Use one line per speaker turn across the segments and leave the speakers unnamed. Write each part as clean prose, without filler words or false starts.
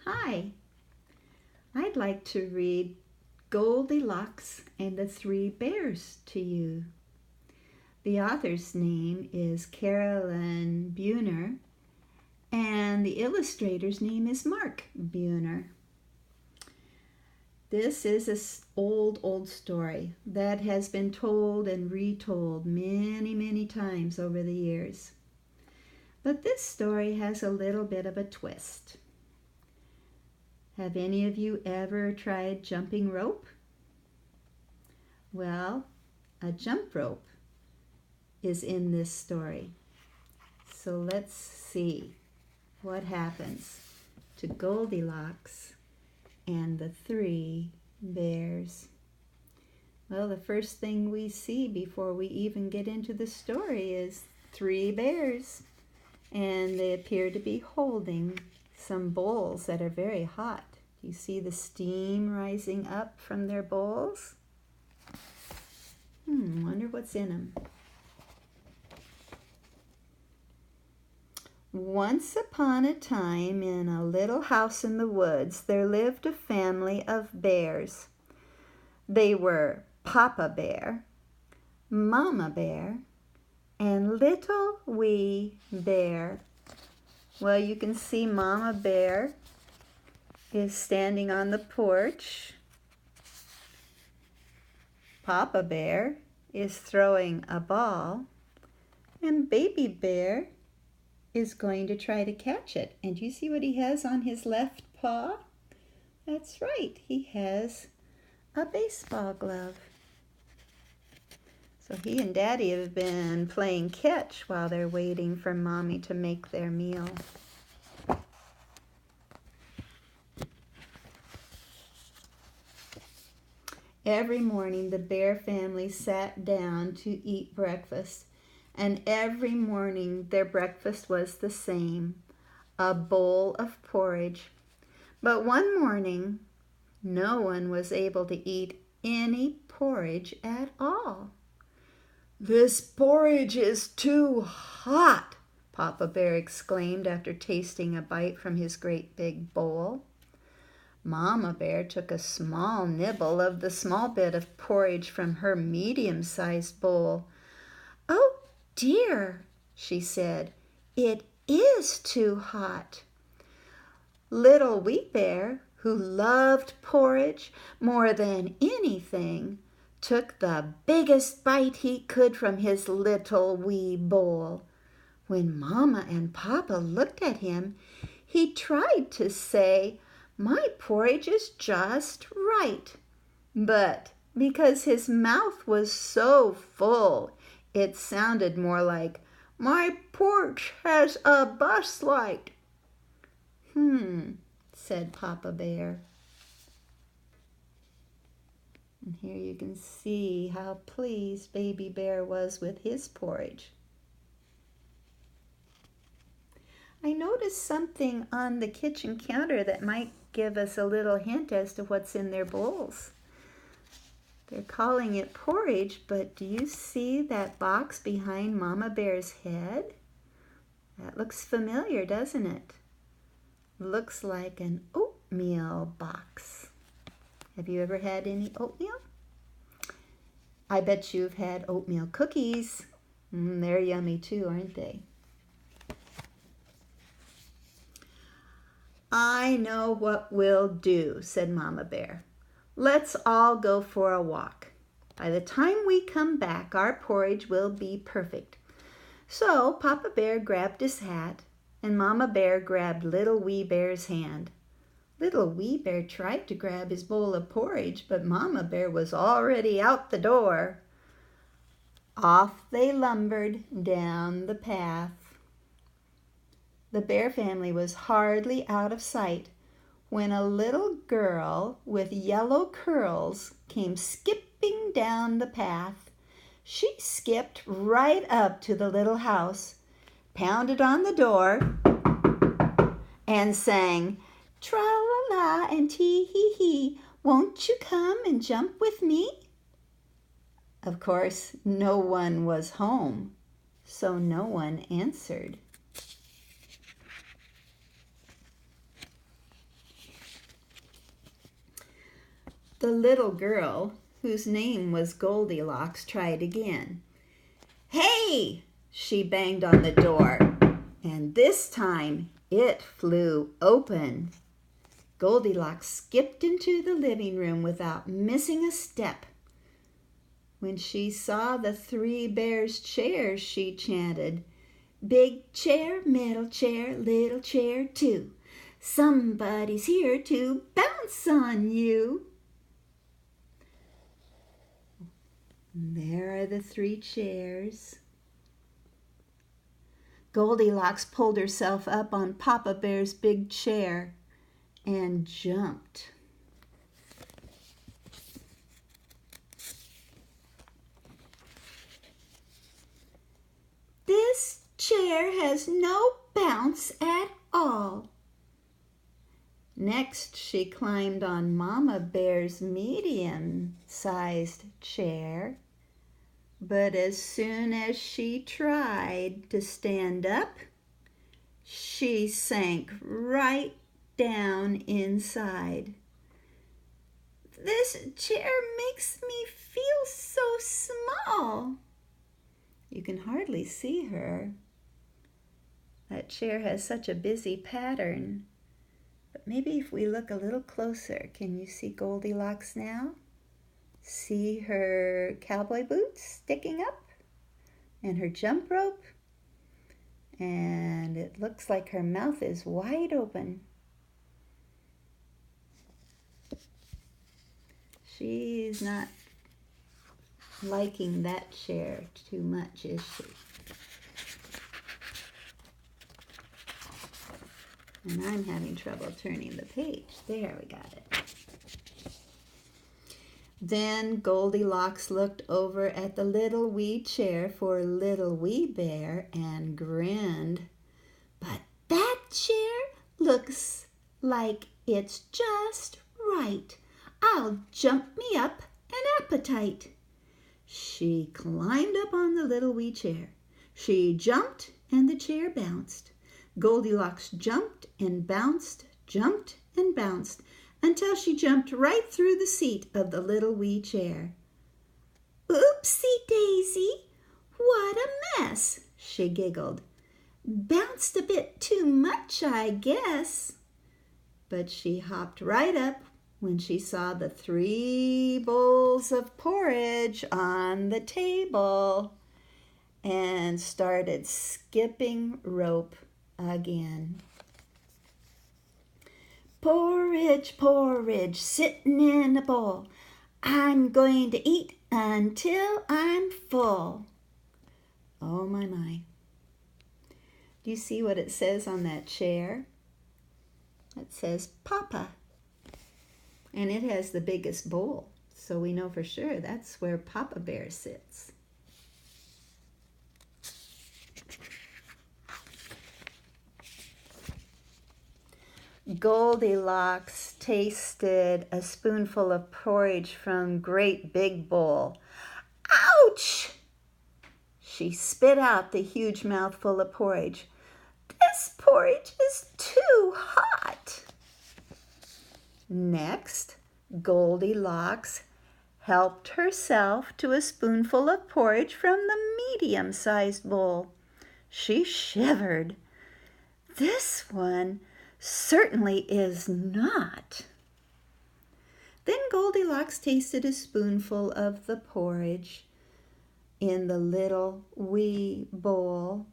Hi, I'd like to read Goldilocks and the Three Bears to you. The author's name is Carolyn Buhner, and the illustrator's name is Mark Buhner. This is an old story that has been told and retold many times over the years. But this story has a little bit of a twist. Have any of you ever tried jumping rope? Well, a jump rope is in this story. So let's see what happens to Goldilocks and the Three Bears. Well, the first thing we see before we even get into the story is three bears, and they appear to be holding some bowls that are very hot. Do you see the steam rising up from their bowls? Wonder what's in them. Once upon a time, in a little house in the woods, there lived a family of bears. They were Papa Bear, Mama Bear, and Little Wee Bear. Well, you can see Mama Bear is standing on the porch. Papa Bear is throwing a ball, and Baby Bear is going to try to catch it. And you see what he has on his left paw? That's right, he has a baseball glove. So he and Daddy have been playing catch while they're waiting for Mommy to make their meal. Every morning the bear family sat down to eat breakfast, and every morning their breakfast was the same, a bowl of porridge. But one morning, no one was able to eat any porridge at all. "This porridge is too hot," Papa Bear exclaimed after tasting a bite from his great big bowl. Mama Bear took a small nibble of the small bit of porridge from her medium-sized bowl. "Oh dear," she said, "it is too hot." Little Wee Bear, who loved porridge more than anything, took the biggest bite he could from his little wee bowl. When Mama and Papa looked at him, he tried to say, "My porridge is just right." But because his mouth was so full, it sounded more like, "My porridge has a bus light." Said Papa Bear. And here you can see how pleased Baby Bear was with his porridge. I noticed something on the kitchen counter that might give us a little hint as to what's in their bowls. They're calling it porridge, but do you see that box behind Mama Bear's head? That looks familiar, doesn't it? Looks like an oatmeal box. Have you ever had any oatmeal? I bet you've had oatmeal cookies. They're yummy too, aren't they? "I know what we'll do," said Mama Bear. "Let's all go for a walk. By the time we come back, our porridge will be perfect." So Papa Bear grabbed his hat, and Mama Bear grabbed Little Wee Bear's hand. Little Wee Bear tried to grab his bowl of porridge, but Mama Bear was already out the door. Off they lumbered down the path. The bear family was hardly out of sight when a little girl with yellow curls came skipping down the path. She skipped right up to the little house, pounded on the door, and sang, "Tra-la-la and tee-hee-hee, won't you come and jump with me?" Of course, no one was home, so no one answered. The little girl, whose name was Goldilocks, tried again. "Hey!" She banged on the door, and this time it flew open. Goldilocks skipped into the living room without missing a step. When she saw the three bears' chairs, she chanted, "Big chair, middle chair, little chair too. Somebody's here to bounce on you." There are the three chairs. Goldilocks pulled herself up on Papa Bear's big chair and jumped. "This chair has no bounce at all." Next, she climbed on Mama Bear's medium-sized chair. But as soon as she tried to stand up, she sank right down inside. "This chair makes me feel so small." You can hardly see her. That chair has such a busy pattern. But maybe if we look a little closer, can you see Goldilocks now? See her cowboy boots sticking up and her jump rope, and it looks like her mouth is wide open. She's not liking that chair too much, is she? And I'm having trouble turning the page. There, we got it. Then Goldilocks looked over at the little wee chair for Little Wee Bear and grinned. "But that chair looks like it's just right. I'll jump me up an appetite." She climbed up on the little wee chair. She jumped and the chair bounced. Goldilocks jumped and bounced, until she jumped right through the seat of the little wee chair. "Oopsie daisy, what a mess," she giggled. "Bounced a bit too much, I guess." But she hopped right up when she saw the 3 bowls of porridge on the table and started skipping rope again. "Porridge, porridge, sitting in a bowl. I'm going to eat until I'm full." Oh, my, my. Do you see what it says on that chair? It says Papa. And it has the biggest bowl, so we know for sure that's where Papa Bear sits. Goldilocks tasted a spoonful of porridge from Great Big Bowl. "Ouch!" She spit out the huge mouthful of porridge. "This porridge is too hot." Next, Goldilocks helped herself to a spoonful of porridge from the medium-sized bowl. She shivered. "This one certainly is not." Then Goldilocks tasted a spoonful of the porridge in the little wee bowl.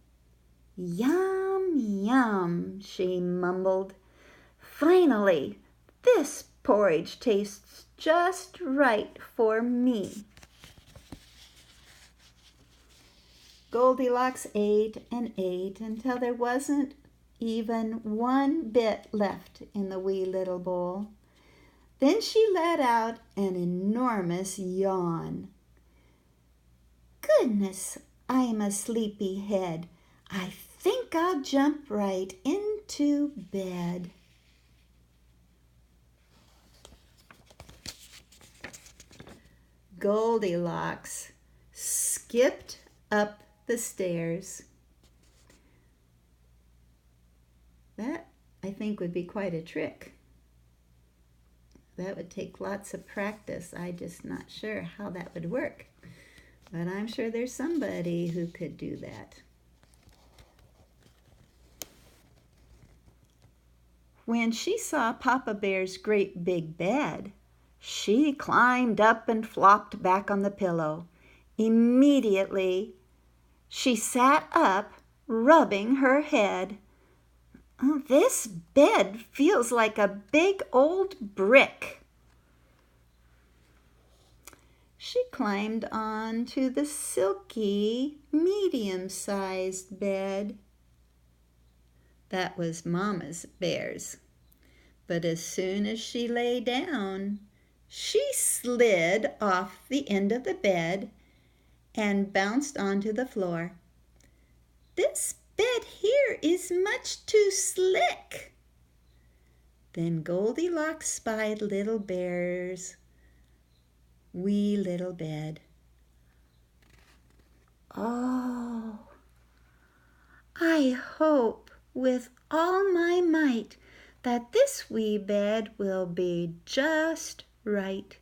"Yum, yum," she mumbled. "Finally, this porridge tastes just right for me." Goldilocks ate and ate until there wasn't even one bit left in the wee little bowl. Then she let out an enormous yawn. "Goodness, I'm a sleepy head. I think I'll jump right into bed." Goldilocks skipped up the stairs. That, I think, would be quite a trick. That would take lots of practice. I'm just not sure how that would work. But I'm sure there's somebody who could do that. When she saw Papa Bear's great big bed, she climbed up and flopped back on the pillow. Immediately, she sat up, rubbing her head. "Oh, this bed feels like a big old brick." She climbed on to the silky, medium-sized bed. That was Mama's Bear's. But as soon as she lay down, she slid off the end of the bed and bounced onto the floor. "This bed here is much too slick." Then Goldilocks spied Little Bear's wee little bed. "Oh, I hope with all my might that this wee bed will be just right."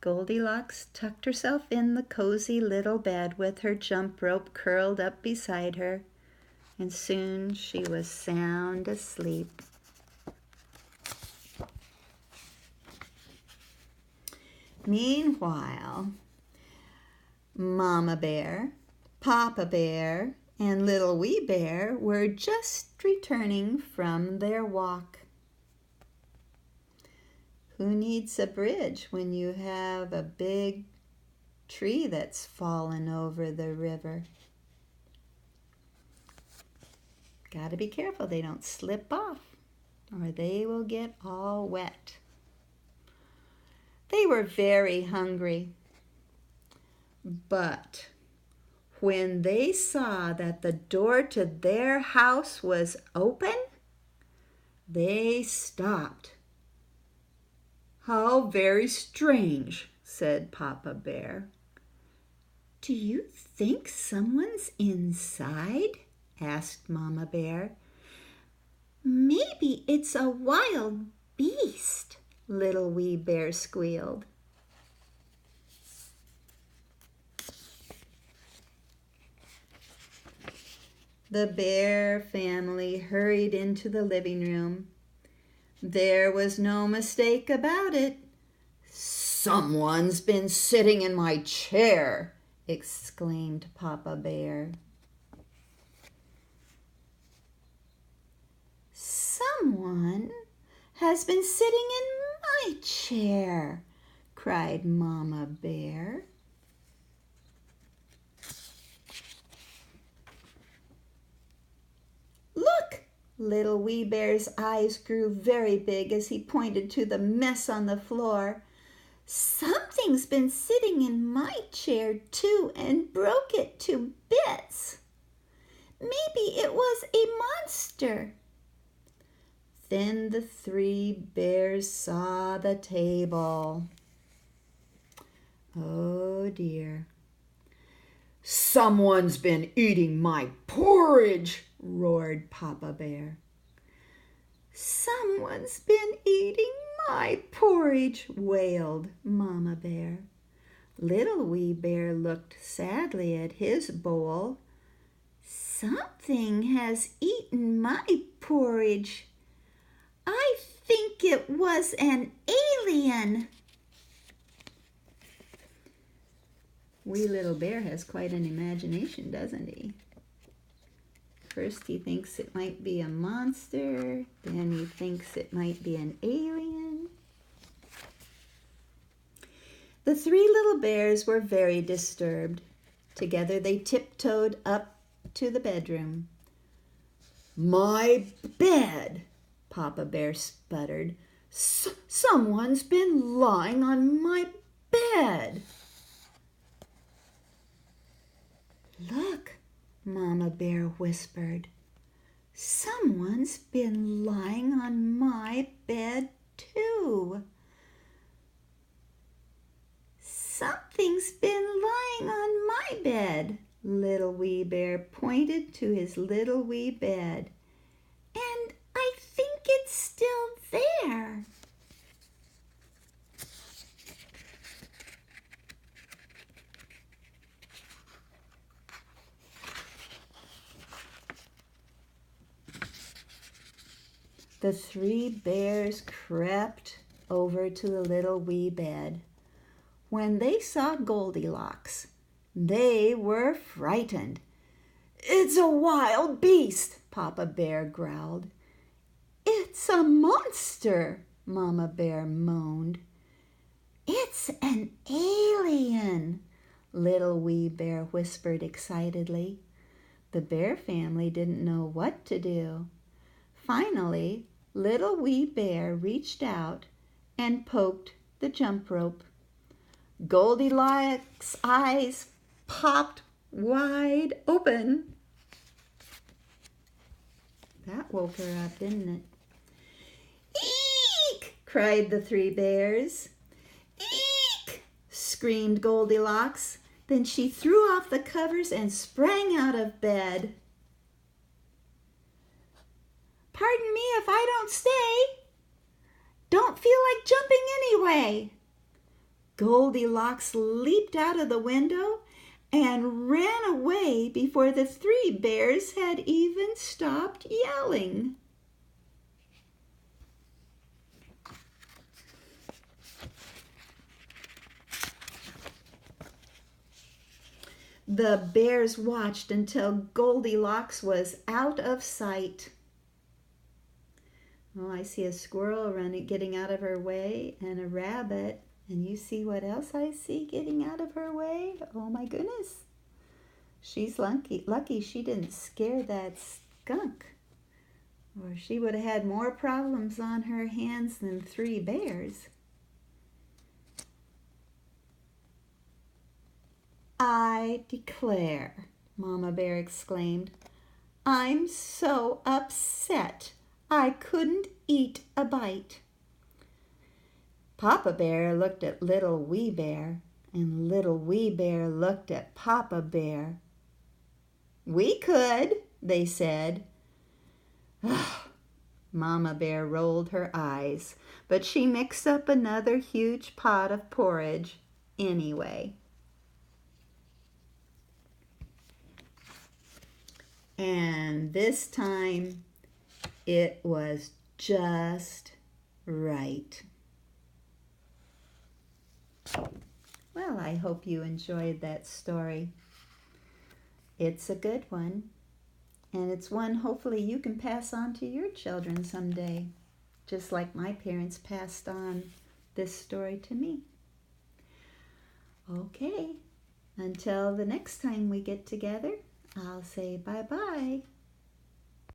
Goldilocks tucked herself in the cozy little bed with her jump rope curled up beside her, and soon she was sound asleep. Meanwhile, Mama Bear, Papa Bear, and Little Wee Bear were just returning from their walk. Who needs a bridge when you have a big tree that's fallen over the river? Gotta be careful they don't slip off, or they will get all wet. They were very hungry, but when they saw that the door to their house was open, they stopped. "How very strange," said Papa Bear. "Do you think someone's inside?" asked Mama Bear. "Maybe it's a wild beast," Little Wee Bear squealed. The bear family hurried into the living room. There was no mistake about it. "Someone's been sitting in my chair," exclaimed Papa Bear. "Someone has been sitting in my chair," cried Mama Bear. "Look!" Little Wee Bear's eyes grew very big as he pointed to the mess on the floor. "Something's been sitting in my chair too and broke it to bits. Maybe it was a monster." Then the three bears saw the table. Oh dear. "Someone's been eating my porridge," roared Papa Bear. "Someone's been eating my porridge," wailed Mama Bear. Little Wee Bear looked sadly at his bowl. "Something has eaten my porridge. I think it was an alien." Wee Little Bear has quite an imagination, doesn't he? First he thinks it might be a monster, then he thinks it might be an alien. The three little bears were very disturbed. Together they tiptoed up to the bedroom. "My bed!" Papa Bear sputtered. "Someone's been lying on my bed." "Look," Mama Bear whispered. "Someone's been lying on my bed too." "Something's been lying on my bed." Little Wee Bear pointed to his little wee bed. "And I think it's still there." The three bears crept over to the little wee bed. When they saw Goldilocks, they were frightened. "It's a wild beast," Papa Bear growled. "It's a monster," Mama Bear moaned. "It's an alien," Little Wee Bear whispered excitedly. The bear family didn't know what to do. Finally, Little Wee Bear reached out and poked the jump rope. Goldilocks' eyes popped wide open. That woke her up, didn't it? "Eek!" cried the three bears. "Eek!" screamed Goldilocks. Then she threw off the covers and sprang out of bed. "Pardon me if I don't stay. Don't feel like jumping anyway." Goldilocks leaped out of the window and ran away before the three bears had even stopped yelling. The bears watched until Goldilocks was out of sight. Oh, I see a squirrel getting out of her way, and a rabbit. And you see what else I see getting out of her way? Oh my goodness. She's lucky she didn't scare that skunk, or she would have had more problems on her hands than three bears. "I declare," Mama Bear exclaimed, "I'm so upset I couldn't eat a bite." Papa Bear looked at Little Wee Bear, and Little Wee Bear looked at Papa Bear. "We could," they said. Mama Bear rolled her eyes, but she mixed up another huge pot of porridge anyway. And this time it was just right. Well, I hope you enjoyed that story. It's a good one, and it's one hopefully you can pass on to your children someday, just like my parents passed on this story to me. Okay, until the next time we get together, I'll say bye-bye.